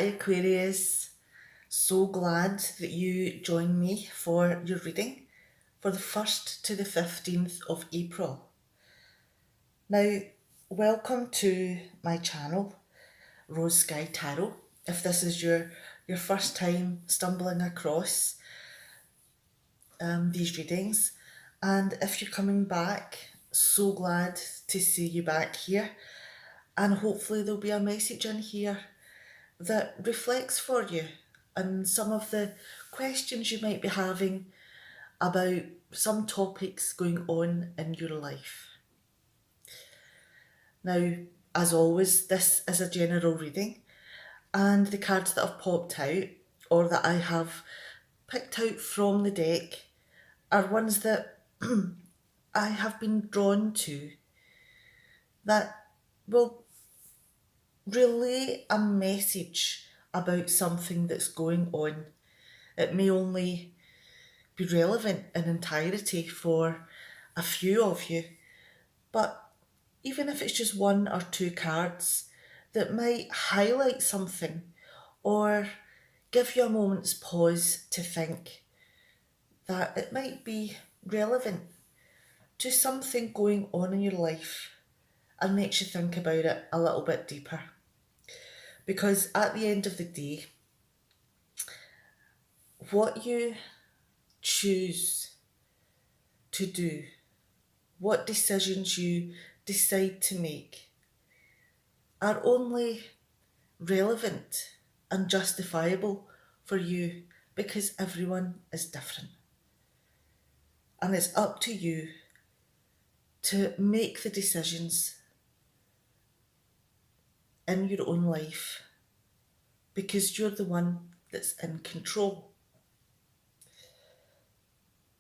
Hi Aquarius, so glad that you joined me for your reading for the 1st to the 15th of April. Now, welcome to my channel, Rose Sky Tarot. If this is your first time stumbling across these readings, and if you're coming back, so glad to see you back here, and hopefully there'll be a message in here that reflects for you on some of the questions you might be having about some topics going on in your life. Now, as always, this is a general reading, and the cards that have popped out or that I have picked out from the deck are ones that I have been drawn to that will relay a message about something that's going on. It may only be relevant in entirety for a few of you, but even if it's just one or two cards that might highlight something or give you a moment's pause to think that it might be relevant to something going on in your life and makes you think about it a little bit deeper. Because at the end of the day, what you choose to do, what decisions you decide to make, are only relevant and justifiable for you because everyone is different. And it's up to you to make the decisions in your own life because you're the one that's in control.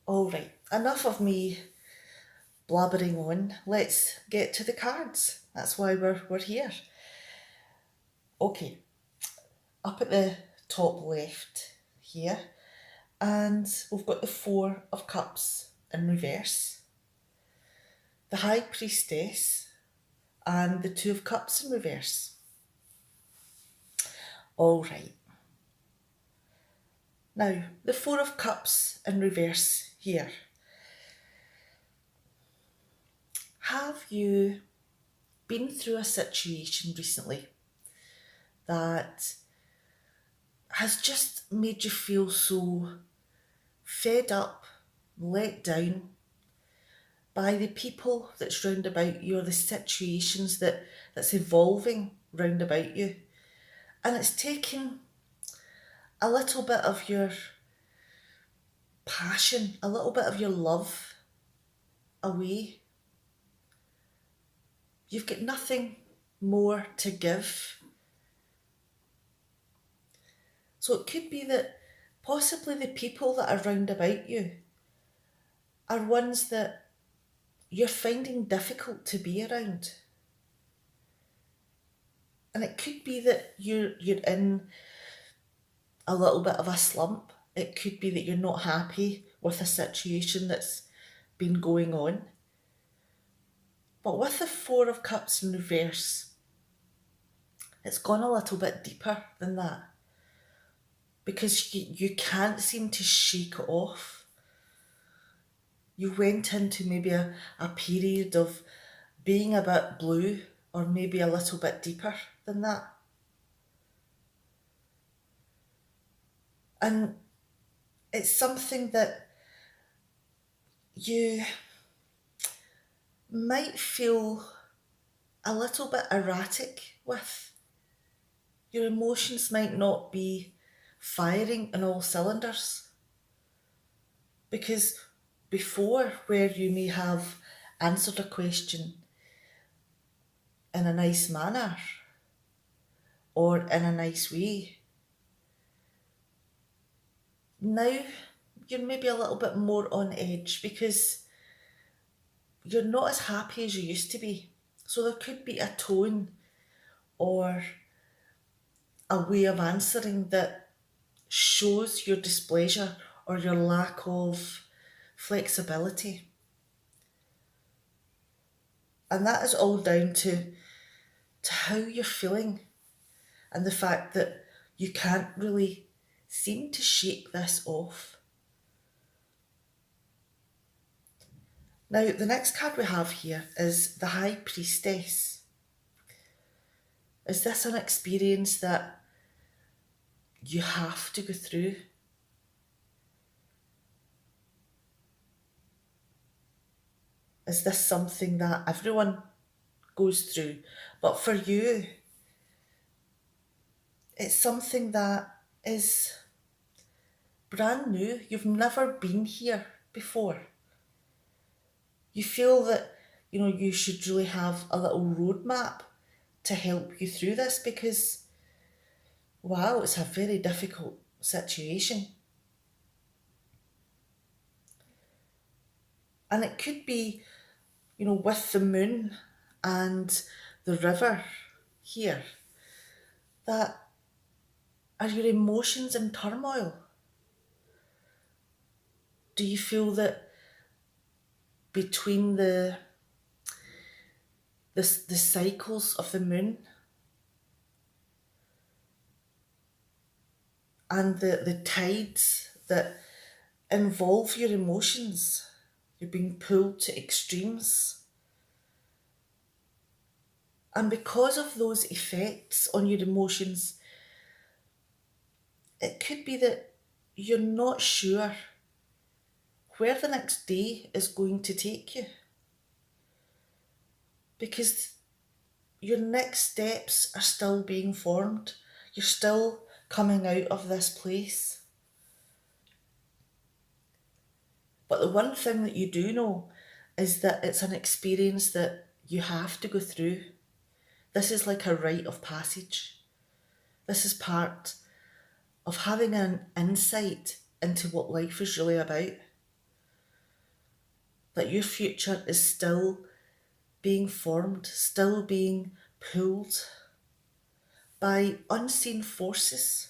Alright, enough of me blabbering on. Let's get to the cards. That's why we're here. Okay, up at the top left here, and we've got the Four of Cups in reverse, the High Priestess, and the Two of Cups in reverse. Alright. Now, the Four of Cups in reverse here. Have you been through a situation recently that has just made you feel so fed up, let down by the people that's round about you or the situations that's evolving round about you, and it's taking a little bit of your passion, a little bit of your love away? You've got nothing more to give. So it could be that possibly the people that are round about you are ones that you're finding difficult to be around. And it could be that you're in a little bit of a slump. It could be that you're not happy with a situation that's been going on. But with the Four of Cups in reverse, it's gone a little bit deeper than that. Because you can't seem to shake it off. You went into maybe a period of being a bit blue, or maybe a little bit deeper than that. And it's something that you might feel a little bit erratic with. Your emotions might not be firing on all cylinders. Because before, where you may have answered a question in a nice manner or in a nice way, now you're maybe a little bit more on edge because you're not as happy as you used to be. So there could be a tone or a way of answering that shows your displeasure or your lack of flexibility. And that is all down to how you're feeling and the fact that you can't really seem to shake this off. Now, the next card we have here is the High Priestess. Is this an experience that you have to go through? Is this something that everyone goes through? But for you, it's something that is brand new. You've never been here before. You feel that, you should really have a little roadmap to help you through this because, wow, it's a very difficult situation. And it could be, with the moon and the river here, that are your emotions in turmoil? Do you feel that between the cycles of the moon and the tides that involve your emotions, you're being pulled to extremes? And because of those effects on your emotions, it could be that you're not sure where the next day is going to take you. Because your next steps are still being formed. You're still coming out of this place. But the one thing that you do know is that it's an experience that you have to go through. This is like a rite of passage. This is part of having an insight into what life is really about. That your future is still being formed, still being pulled by unseen forces.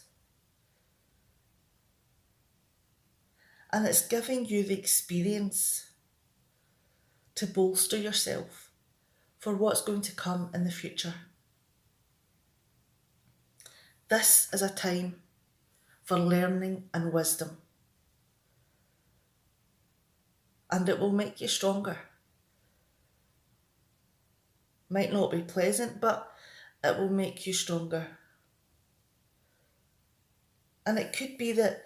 And it's giving you the experience to bolster yourself for what's going to come in the future. This is a time for learning and wisdom. And it will make you stronger. Might not be pleasant, but it will make you stronger. And it could be that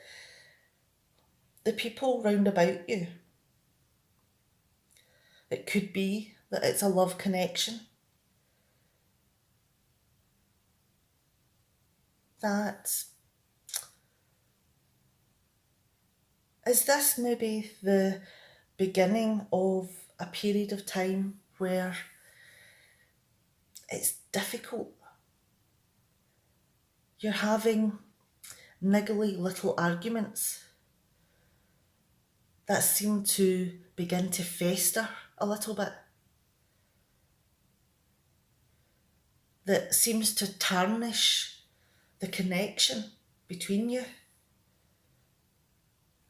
the people round about you, it could be that it's a love connection. That is this maybe the beginning of a period of time where it's difficult. You're having niggly little arguments that seem to begin to fester a little bit. That seems to tarnish the connection between you.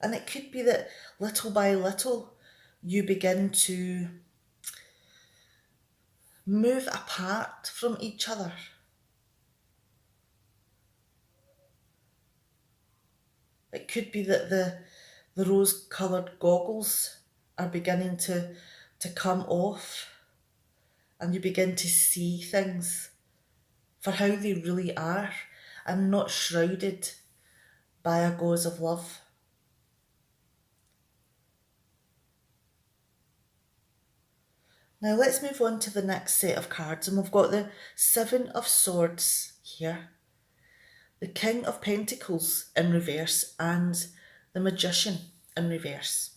And it could be that little by little you begin to move apart from each other. It could be that the rose-coloured goggles are beginning to come off and you begin to see things for how they really are and not shrouded by a gauze of love. Now let's move on to the next set of cards, and we've got the Seven of Swords here, the King of Pentacles in reverse, and the Magician in reverse.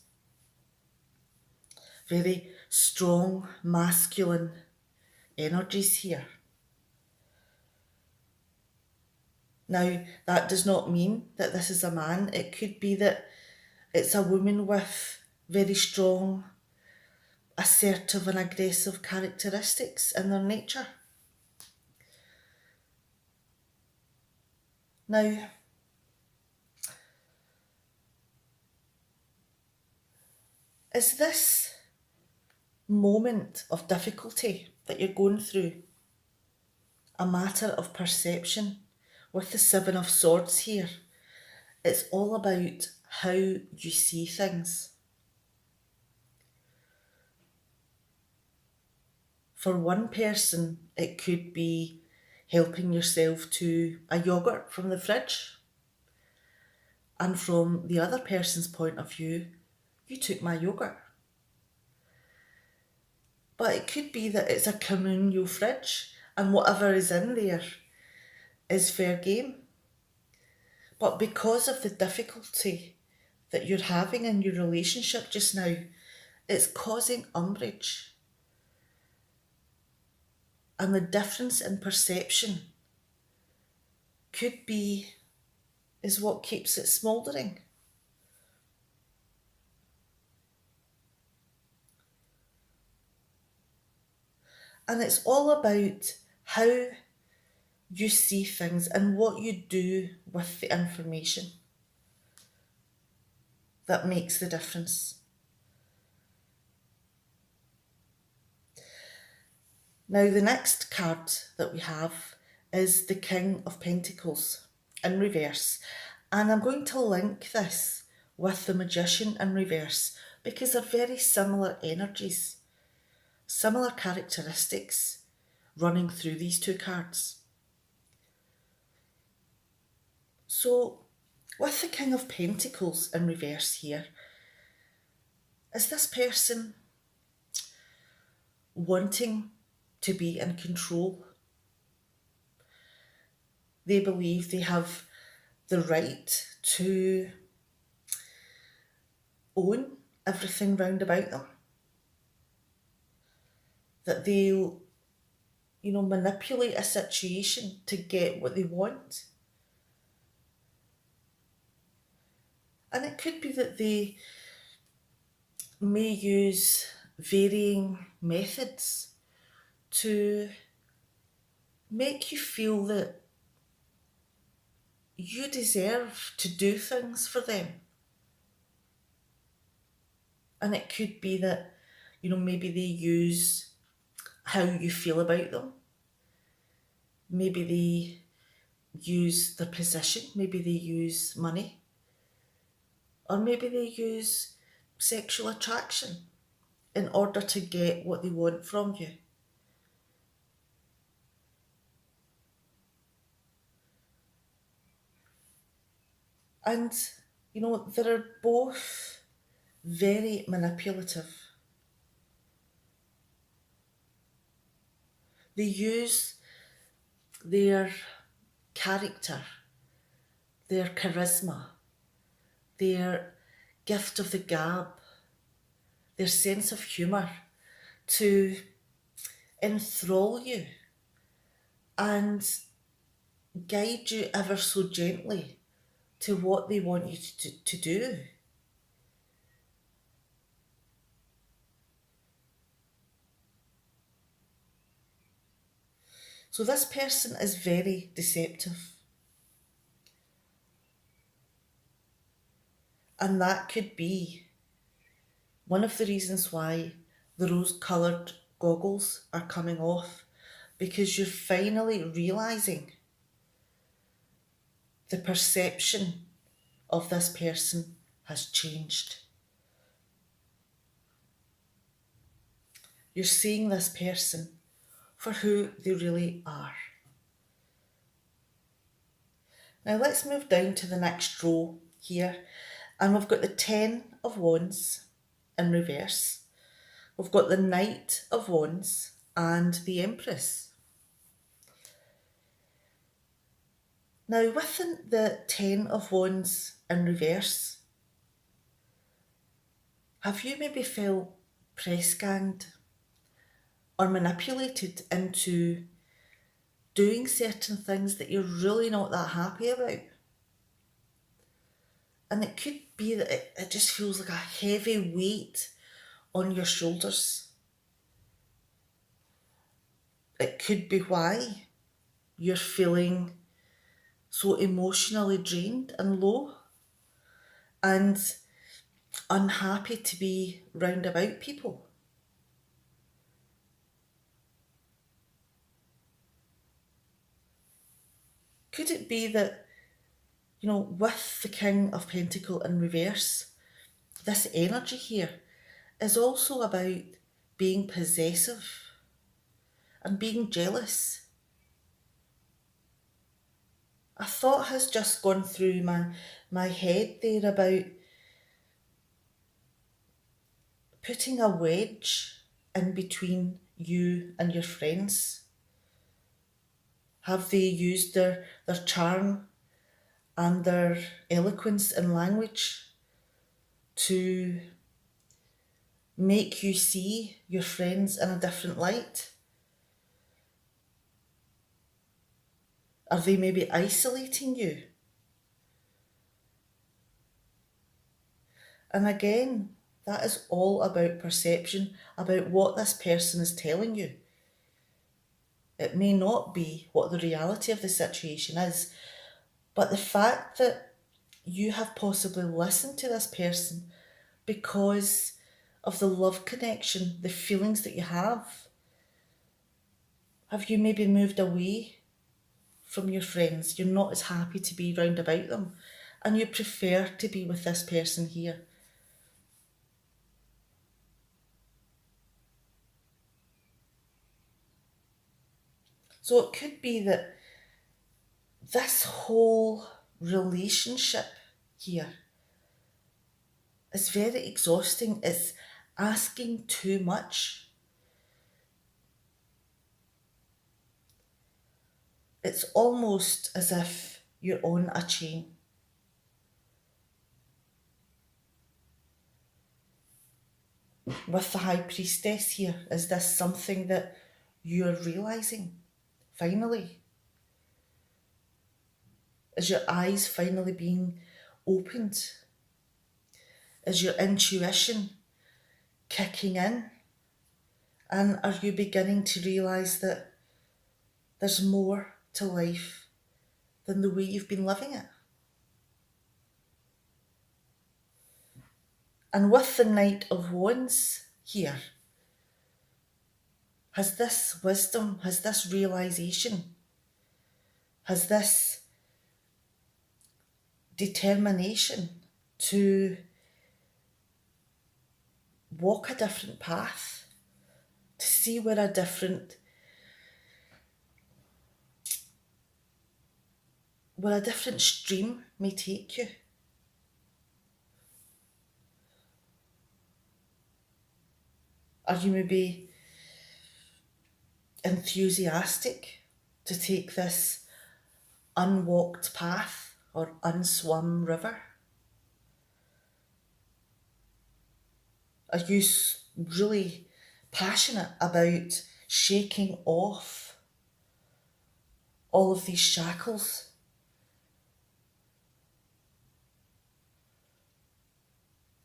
Very strong, masculine energies here. Now, that does not mean that this is a man. It could be that it's a woman with very strong, assertive and aggressive characteristics in their nature. Now, is this moment of difficulty that you're going through a matter of perception, with the Seven of Swords here, it's all about how you see things. For one person, it could be helping yourself to a yogurt from the fridge. And from the other person's point of view, you took my yogurt. But it could be that it's a communal fridge and whatever is in there is fair game. But because of the difficulty that you're having in your relationship just now, it's causing umbrage. And the difference in perception is what keeps it smouldering. And it's all about how you see things and what you do with the information that makes the difference. Now, the next card that we have is the King of Pentacles in reverse. And I'm going to link this with the Magician in reverse because they're very similar energies, similar characteristics running through these two cards. So, with the King of Pentacles in reverse here, is this person wanting to be in control? They believe they have the right to own everything round about them. That they'll, manipulate a situation to get what they want. And it could be that they may use varying methods to make you feel that you deserve to do things for them. And it could be that, maybe they use how you feel about them. Maybe they use their position. Maybe they use money. Or maybe they use sexual attraction in order to get what they want from you. And, they're both very manipulative. They use their character, their charisma, their gift of the gab, their sense of humour to enthrall you and guide you ever so gently to what they want you to do. So this person is very deceptive. And that could be one of the reasons why the rose-coloured goggles are coming off, because you're finally realising the perception of this person has changed. You're seeing this person for who they really are. Now let's move down to the next row here, and we've got the 10 of Wands in reverse. We've got the Knight of Wands and the Empress. Now within the 10 of Wands in reverse, have you maybe felt press-ganged or manipulated into doing certain things that you're really not that happy about? And it could be that it just feels like a heavy weight on your shoulders. It could be why you're feeling so emotionally drained and low and unhappy to be round about people. Could it be that, with the King of Pentacle in reverse, this energy here is also about being possessive and being jealous? A thought has just gone through my head there about putting a wedge in between you and your friends. Have they used their charm and their eloquence in language to make you see your friends in a different light? Are they maybe isolating you? And again, that is all about perception, about what this person is telling you. It may not be what the reality of the situation is, but the fact that you have possibly listened to this person because of the love connection, the feelings that you have. Have you maybe moved away from your friends? You're not as happy to be round about them, and you prefer to be with this person here. So it could be that this whole relationship here is very exhausting. It's asking too much. It's almost as if you're on a chain. With the High Priestess here, is this something that you're realising finally? Is your eyes finally being opened? Is your intuition kicking in? And are you beginning to realise that there's more to life than the way you've been living it? And with the Knight of Wands here, has this wisdom, has this realisation, has this determination to walk a different path, to see where a different stream may take you? Are you maybe enthusiastic to take this unwalked path or unswum river? Are you really passionate about shaking off all of these shackles?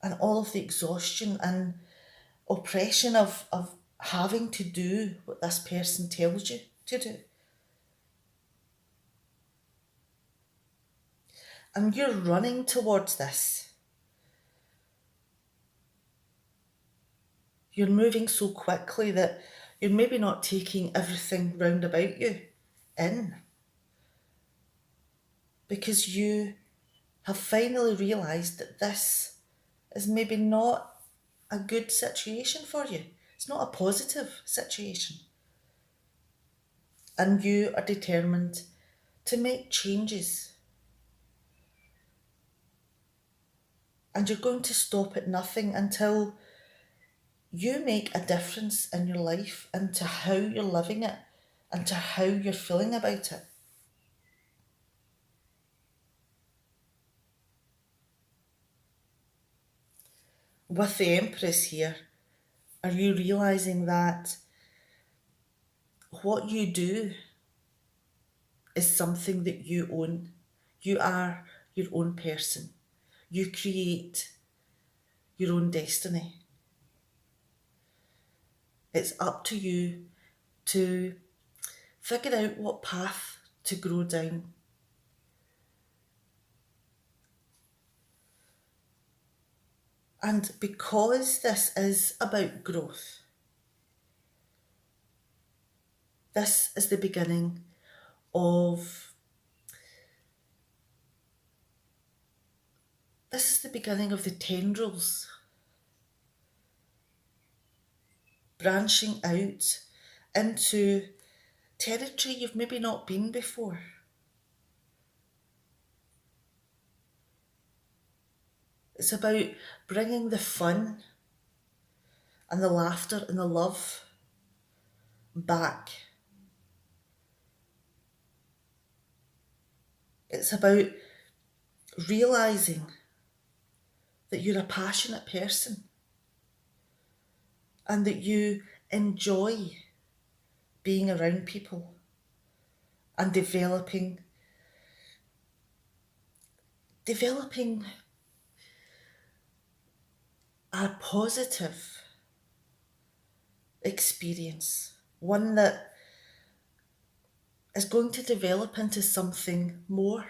And all of the exhaustion and oppression of having to do what this person tells you to do? And you're running towards this. You're moving so quickly that you're maybe not taking everything round about you in, because you have finally realised that this is maybe not a good situation for you. It's not a positive situation. And you are determined to make changes. And you're going to stop at nothing until you make a difference in your life and to how you're living it and to how you're feeling about it. With the Empress here, are you realising that what you do is something that you own? You are your own person. You create your own destiny. It's up to you to figure out what path to grow down. And because this is about growth, this is the beginning of This is the beginning of the tendrils branching out into territory you've maybe not been before. It's about bringing the fun and the laughter and the love back. It's about realising that you're a passionate person and that you enjoy being around people and developing a positive experience, one that is going to develop into something more.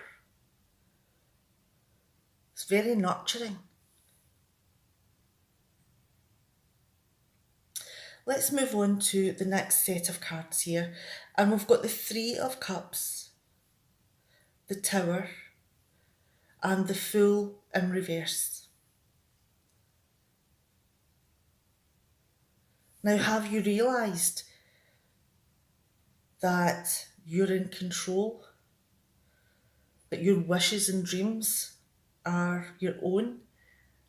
It's very nurturing. Let's move on to the next set of cards here. And we've got the Three of Cups, the Tower, and the Fool in reverse. Now, have you realised that you're in control? That your wishes and dreams are your own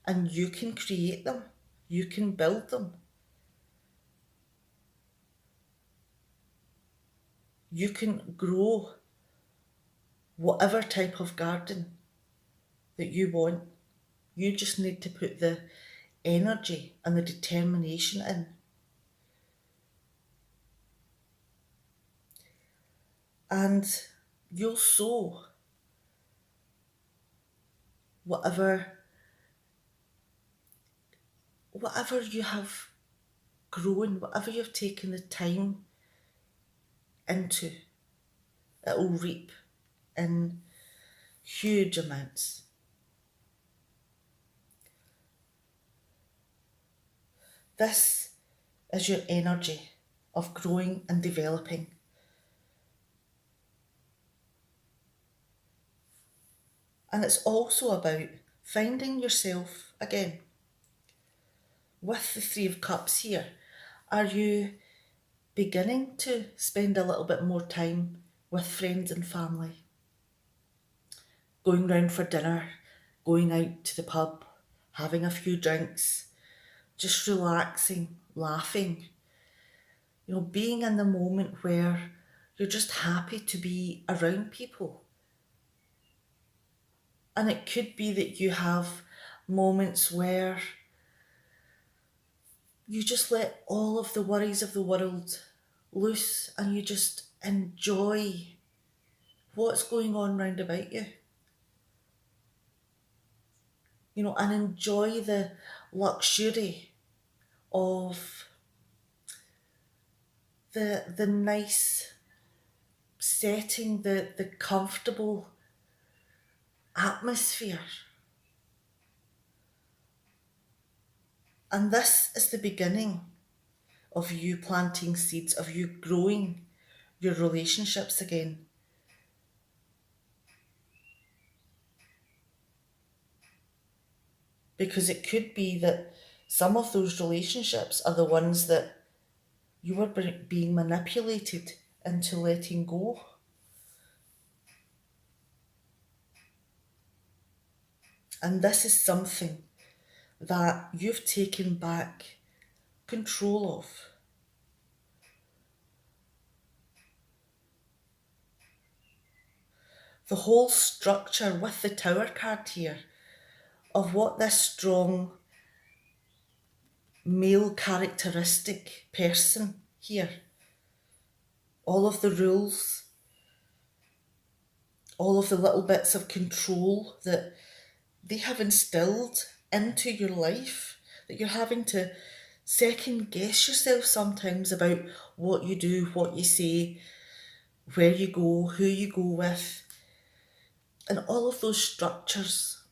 and you can create them, you can build them. You can grow whatever type of garden that you want. You just need to put the energy and the determination in. And you'll sow whatever you have grown, whatever you've taken the time into, it will reap in huge amounts. This is your energy of growing and developing. And it's also about finding yourself again. With the Three of Cups here, are you beginning to spend a little bit more time with friends and family? Going round for dinner, going out to the pub, having a few drinks, just relaxing, laughing. You know, being in the moment where you're just happy to be around people. And it could be that you have moments where you just let all of the worries of the world loose and you just enjoy what's going on round about you. You know, and enjoy the luxury of the nice setting, the comfortable atmosphere. And this is the beginning of you planting seeds, of you growing your relationships again. Because it could be that some of those relationships are the ones that you were being manipulated into letting go. And this is something that you've taken back control of. The whole structure with the Tower card here of what this strong male characteristic person here, all of the rules, all of the little bits of control that they have instilled into your life, that you're having to second guess yourself sometimes about what you do, what you say, where you go, who you go with. And all of those structures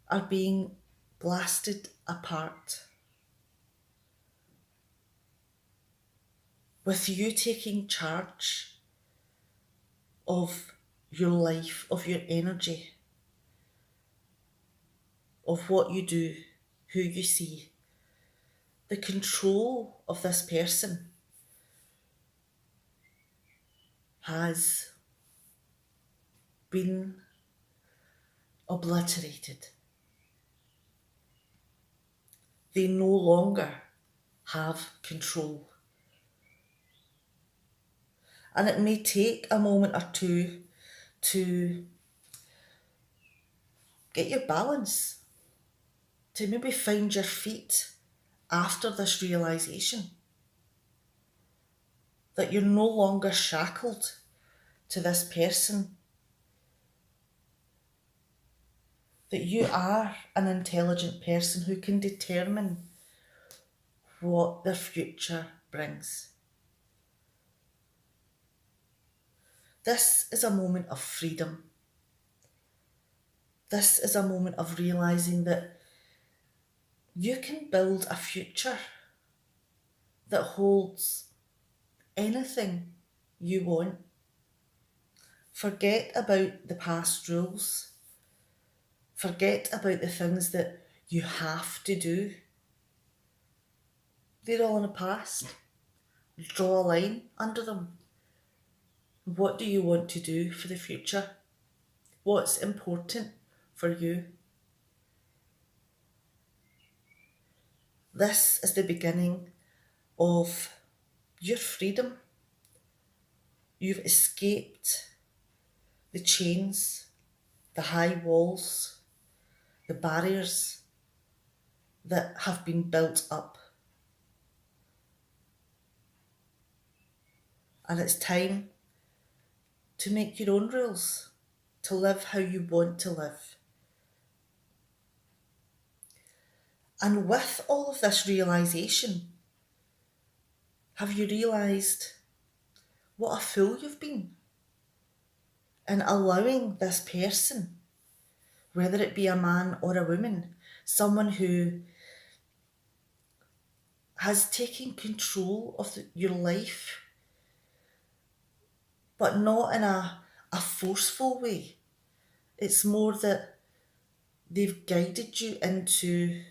are being blasted apart. With you taking charge of your life, of your energy. of what you do, who you see, the control of this person has been obliterated. They no longer have control. And it may take a moment or two to get your balance, to maybe find your feet after this realisation that you're no longer shackled to this person, that you are an intelligent person who can determine what the future brings. This is a moment of freedom. This is a moment of realising that you can build a future that holds anything you want. Forget about the past rules. Forget about the things that you have to do. They're all in the past. Draw a line under them. What do you want to do for the future? What's important for you? This is the beginning of your freedom. You've escaped the chains, the high walls, the barriers that have been built up. And it's time to make your own rules, to live how you want to live. And with all of this realisation, have you realised what a fool you've been in allowing this person, whether it be a man or a woman, someone who has taken control of your life, but not in a forceful way. It's more that they've guided you into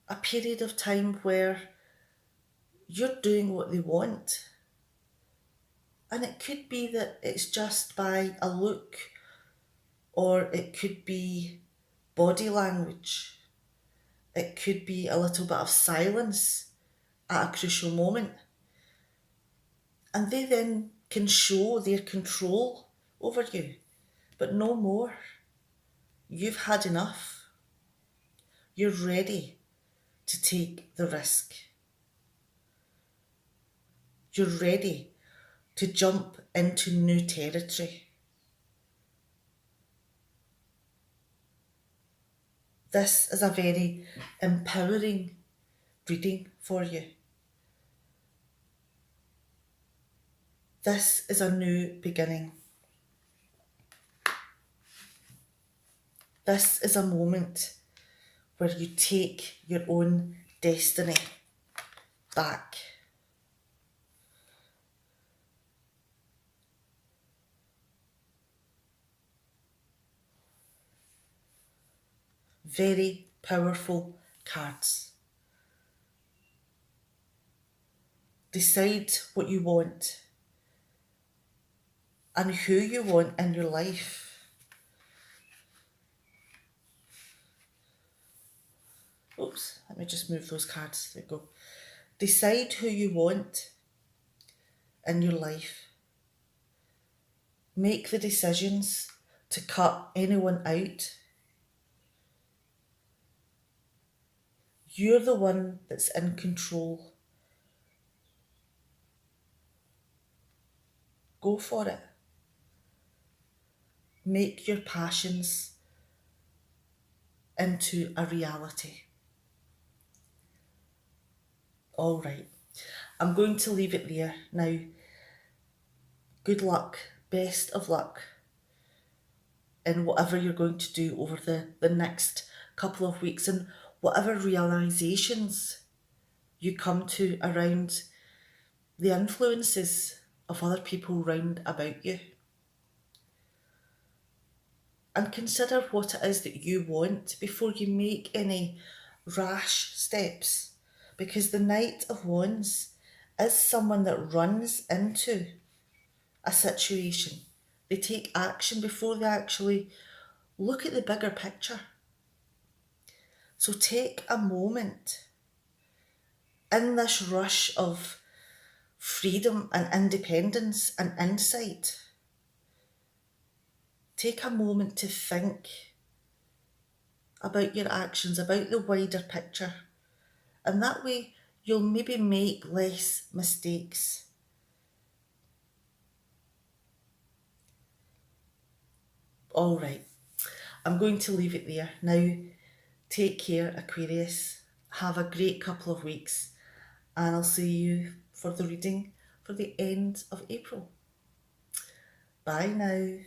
a period of time where you're doing what they want. And it could be that it's just by a look, or it could be body language. It could be a little bit of silence at a crucial moment. And they then can show their control over you, but no more. You've had enough. You're ready to take the risk. You're ready to jump into new territory. This is a very empowering reading for you. This is a new beginning. This is a moment where you take your own destiny back. Very powerful cards. Decide what you want and who you want in your life. Oops, let me just move those cards. There we go. Decide who you want in your life. Make the decisions to cut anyone out. You're the one that's in control. Go for it. Make your passions into a reality. All right, I'm going to leave it there now. Good luck, best of luck in whatever you're going to do over the next couple of weeks, and whatever realisations you come to around the influences of other people round about you. and consider what it is that you want before you make any rash steps. Because the Knight of Wands is someone that runs into a situation. They take action before they actually look at the bigger picture. So take a moment in this rush of freedom and independence and insight. Take a moment to think about your actions, about the wider picture. And that way you'll maybe make less mistakes. All right, I'm going to leave it there. Now, take care, Aquarius. Have a great couple of weeks, and I'll see you for the reading for the end of April. Bye now.